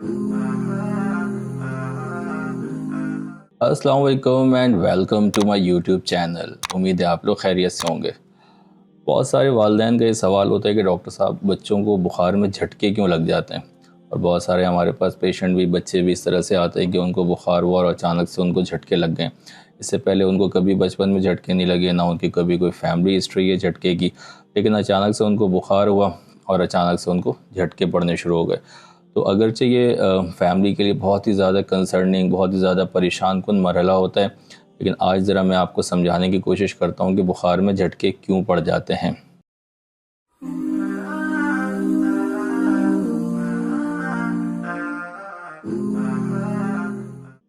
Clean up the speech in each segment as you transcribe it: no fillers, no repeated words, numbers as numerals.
अस्सलाम वालेकुम and welcome to my YouTube channel. उम्मीद है आप लोग खैरियत से होंगे। बहुत सारे वालिदैन का ये सवाल होता है कि डॉक्टर साहब बच्चों को बुखार में झटके क्यों लग जाते हैं, और बहुत सारे हमारे पास पेशेंट भी, बच्चे भी इस तरह से आते हैं कि उनको बुखार हुआ और अचानक से उनको झटके लग गए। इससे पहले उनको कभी बचपन में झटके नहीं लगे, ना उनकी कभी कोई फैमिली हिस्ट्री है झटके की, लेकिन अचानक से उनको बुखार हुआ और अचानक से उनको झटके पड़ने शुरू हो गए। तो अगरचे ये फैमिली के लिए बहुत ही ज़्यादा कंसर्निंग, बहुत ही ज़्यादा परेशान कुन मरहला होता है, लेकिन आज ज़रा मैं आपको समझाने की कोशिश करता हूँ कि बुखार में झटके क्यों पड़ जाते हैं।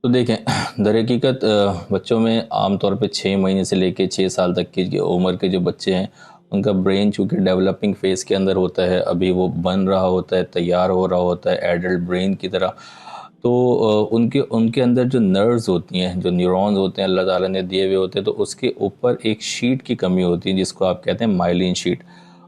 तो देखें, दरहकीकत बच्चों में आम तौर पे 6 महीने से लेके 6 साल तक की उम्र के जो बच्चे हैं, उनका ब्रेन चूँकि डेवलपिंग फेज़ के अंदर होता है, अभी वो बन रहा होता है, तैयार हो रहा होता है एडल्ट ब्रेन की तरह। तो उनके उनके अंदर जो नर्व्स होती हैं, जो न्यूरॉन्स होते हैं, अल्लाह ताला ने दिए हुए होते हैं, तो उसके ऊपर एक शीट की कमी होती है जिसको आप कहते हैं माइलिन शीट।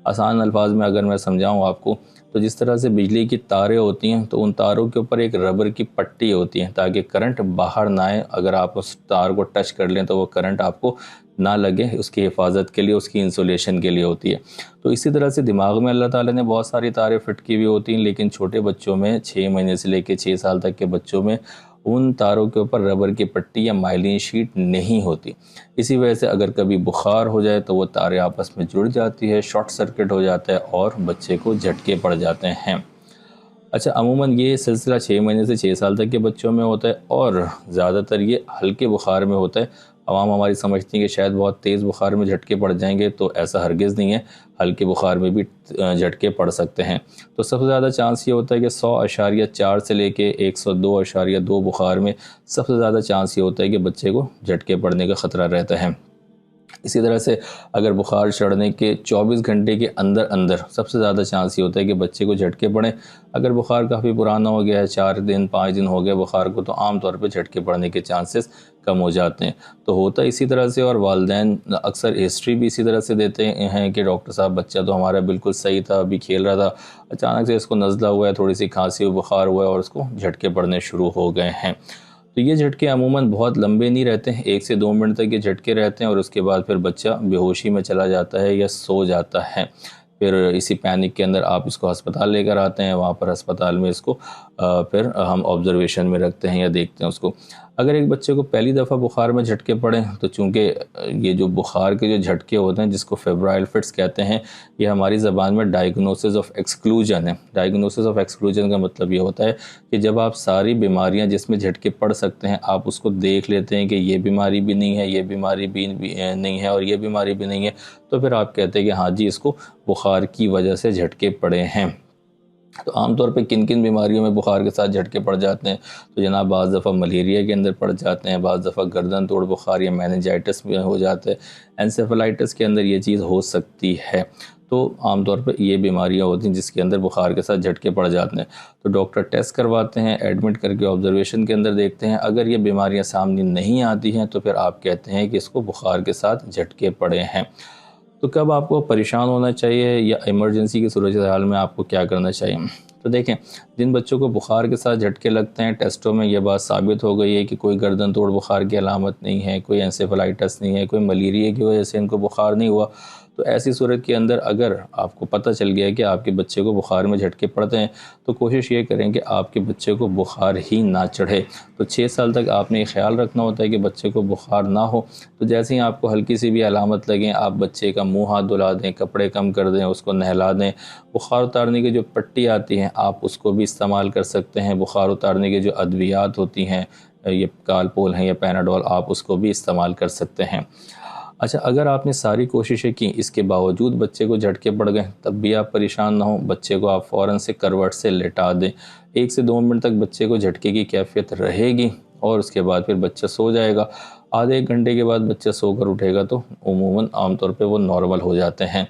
आसान अल्फाज में अगर मैं समझाऊँ आपको, तो जिस तरह से बिजली की तारें होती हैं, तो उन तारों के ऊपर एक रबर की पट्टी होती है ताकि करंट बाहर ना आए। अगर आप उस तार को टच कर लें तो वो करंट आपको ना लगे, उसकी हिफाजत के लिए, उसकी इंसुलेशन के लिए होती है। तो इसी तरह से दिमाग में अल्लाह ताला ने बहुत सारी तारें फिट की हुई होती हैं, लेकिन छोटे बच्चों में 6 महीने से लेकर 6 साल तक के बच्चों में उन तारों के ऊपर रबर की पट्टी या माइलिन शीट नहीं होती। इसी वजह से अगर कभी बुखार हो जाए तो वो तारें आपस में जुड़ जाती है, शॉर्ट सर्किट हो जाता है और बच्चे को झटके पड़ जाते हैं। अच्छा, अमूमन ये सिलसिला 6 महीने से 6 साल तक के बच्चों में होता है और ज़्यादातर ये हल्के बुखार में होता है। आवाम हमारी समझती है कि शायद बहुत तेज़ बुखार में झटके पड़ जाएंगे, तो ऐसा हरगिज़ नहीं है। हल्के बुखार में भी झटके पड़ सकते हैं। तो सबसे ज़्यादा चांस ये होता है कि 100.4 से लेके 102.2 बुखार में सबसे ज़्यादा चांस ये होता है कि बच्चे को झटके पड़ने का ख़तरा रहता है। इसी तरह से अगर बुखार चढ़ने के 24 घंटे के अंदर अंदर सबसे ज़्यादा चांस ये होता है कि बच्चे को झटके पड़ें। अगर बुखार काफ़ी पुराना हो गया है, 4 दिन 5 दिन हो गए बुखार को, तो आम तौर पे झटके पड़ने के चांसेस कम हो जाते हैं। तो होता इसी तरह से, और वालिदैन अक्सर हिस्ट्री भी इसी तरह से देते हैं कि डॉक्टर साहब बच्चा तो हमारा बिल्कुल सही था, अभी खेल रहा था, अचानक से इसको नज़ला हुआ है, थोड़ी सी खांसी बुखार हुआ है और उसको झटके पड़ने शुरू हो गए हैं। तो ये झटके अमूमन बहुत लंबे नहीं रहते हैं, 1 से 2 मिनट तक ये झटके रहते हैं और उसके बाद फिर बच्चा बेहोशी में चला जाता है या सो जाता है। फिर इसी पैनिक के अंदर आप इसको अस्पताल लेकर आते हैं, वहाँ पर अस्पताल में इसको फिर हम ऑब्जर्वेशन में रखते हैं या देखते हैं उसको। अगर एक बच्चे को पहली दफ़ा बुखार में झटके पड़े, तो चूँकि ये जो बुखार के जो झटके होते हैं जिसको फेब्राइल फिट्स कहते हैं, ये हमारी ज़बान में डायग्नोसिस ऑफ एक्सक्लूजन है। डायग्नोसिस ऑफ एक्सक्लूजन का मतलब ये होता है कि जब आप सारी बीमारियां जिसमें झटके पड़ सकते हैं, आप उसको देख लेते हैं कि ये बीमारी भी नहीं है, ये बीमारी भी नहीं है और ये बीमारी भी नहीं है, तो फिर आप कहते हैं कि हाँ जी, इसको बुखार की वजह से झटके पड़े हैं। तो आमतौर पे किन किन बीमारियों में बुखार के साथ झटके पड़ जाते हैं, तो जनाब बाज़ दफ़ा मलेरिया के अंदर पड़ जाते हैं, बाज़ दफ़ा गर्दन तोड़ बुखार या मेनिंजाइटिस में हो जाता है, एंसेफेलाइटिस के अंदर ये चीज़ हो सकती है। तो आमतौर पे ये बीमारियां होती हैं जिसके अंदर बुखार के साथ झटके पड़ जाते हैं। तो डॉक्टर टेस्ट करवाते हैं, एडमिट करके ऑब्जर्वेशन के अंदर देखते हैं। अगर ये बीमारियां सामने नहीं आती हैं तो फिर आप कहते हैं कि इसको बुखार के साथ झटके पड़े हैं। तो कब आपको परेशान होना चाहिए या इमरजेंसी की सूरत हाल में आपको क्या करना चाहिए? तो देखें, जिन बच्चों को बुखार के साथ झटके लगते हैं, टेस्टों में ये बात साबित हो गई है कि कोई गर्दन तोड़ बुखार की अलामत नहीं है, कोई एंसेफेलाइटिस नहीं है, कोई मलेरिया की वजह से इनको बुखार नहीं हुआ, तो ऐसी सूरत के अंदर अगर आपको पता चल गया है कि आपके बच्चे को बुखार में झटके पड़ते हैं, तो कोशिश ये करें कि आपके बच्चे को बुखार ही ना चढ़े। तो 6 साल तक आपने ये ख्याल रखना होता है कि बच्चे को बुखार ना हो। तो जैसे ही आपको हल्की सी भी अलामत लगे, आप बच्चे का मुंह हाथ धुला दें, कपड़े कम कर दें, उसको नहला दें। बुखार उतारने की जो पट्टी आती है, आप उसको भी इस्तेमाल कर सकते हैं। बुखार उतारने की जो अद्वियात होती हैं, ये कालपोल हैं या पैनाडोल, आप उसको भी इस्तेमाल कर सकते हैं। अच्छा, अगर आपने सारी कोशिशें की, इसके बावजूद बच्चे को झटके पड़ गए, तब भी आप परेशान ना हो। बच्चे को आप फ़ौरन से करवट से लेटा दें। 1 से 2 मिनट तक बच्चे को झटके की कैफियत रहेगी और उसके बाद फिर बच्चा सो जाएगा। आधे 1 घंटे के बाद बच्चा सोकर उठेगा तो अमूमन आमतौर पे वो नॉर्मल हो जाते हैं।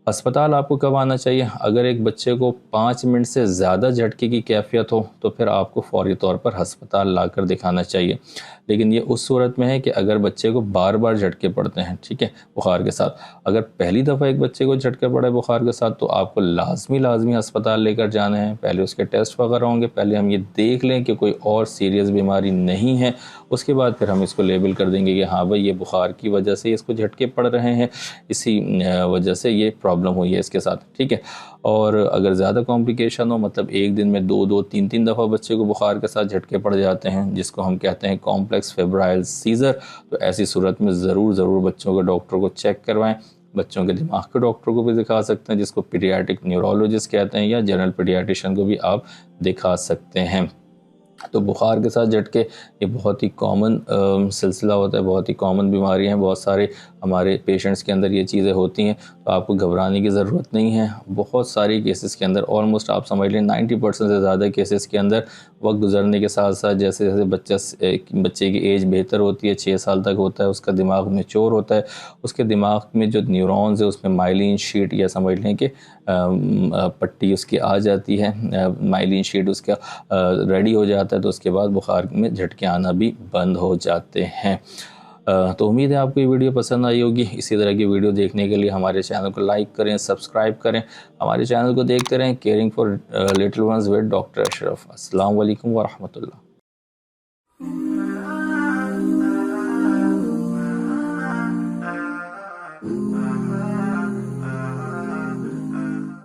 अस्पताल आपको कब आना चाहिए? अगर एक बच्चे को 5 मिनट से ज़्यादा झटके की कैफियत हो तो फिर आपको फ़ौरी तौर पर अस्पताल लाकर दिखाना चाहिए। لیکن یہ اس صورت میں ہے کہ اگر بچے کو بار بار جھٹکے پڑتے ہیں، ٹھیک ہے، بخار کے ساتھ. اگر پہلی دفعہ ایک بچے کو جھٹکا پڑا ہے بخار کے ساتھ تو آپ کو لازمی ہسپتال لے کر جانا ہے. پہلے اس کے ٹیسٹ وغیرہ ہوں گے، پہلے ہم یہ دیکھ لیں کہ کوئی اور سیریس بیماری نہیں ہے، اس کے بعد پھر ہم اس کو لیبل کر دیں گے کہ ہاں بھائی یہ بخار کی وجہ سے اس کو جھٹکے پڑ رہے ہیں، اسی وجہ سے یہ پرابلم ہوئی ہے اس کے ساتھ، ٹھیک ہے. اور اگر زیادہ کمپلیکیشن ہو، مطلب ایک دن میں 2-3 دفعہ بچے کو بخار کے ساتھ جھٹکے پڑ جاتے ہیں، جس کو ہم کہتے ہیں کمپلیکس فیبرائل سیزر، تو ایسی صورت میں ضرور بچوں کے ڈاکٹر کو چیک کروائیں. بچوں کے دماغ کے ڈاکٹر کو بھی دکھا سکتے ہیں، جس کو پیڈیاٹرک نیورولوجسٹ کہتے ہیں، یا جنرل پیڈیاٹریشن کو بھی آپ دکھا سکتے ہیں. تو بخار کے ساتھ جھٹکے یہ بہت ہی کامن سلسلہ ہوتا ہے، بہت ہی کامن بیماری ہیں، بہت سارے ہمارے پیشنٹس کے اندر یہ چیزیں ہوتی ہیں. تو آپ کو گھبرانے کی ضرورت نہیں ہے. بہت ساری کیسز کے اندر آلموسٹ آپ سمجھ لیں 90% سے زیادہ کیسز کے اندر وقت گزرنے کے ساتھ ساتھ جیسے بچے کی ایج بہتر ہوتی ہے، 6 سال تک ہوتا ہے، اس کا دماغ میچور ہوتا ہے، اس کے دماغ میں جو نیورونز ہے اس میں مائلین شیٹ، یا سمجھ لیں کہ پٹی اس کی آ جاتی ہے، مائلین شیٹ اس کا ریڈی ہو جاتا ہے، تو اس کے بعد بخار میں جھٹکے آنا بھی بند ہو جاتے ہیں. تو امید ہے آپ کو یہ ویڈیو پسند آئی ہوگی. اسی طرح کی ویڈیو دیکھنے کے لیے ہمارے چینل کو لائک کریں، سبسکرائب کریں، ہمارے چینل کو دیکھتے رہیں. Caring for little ones with doctor Ashraf. السلام علیکم ورحمۃ اللہ.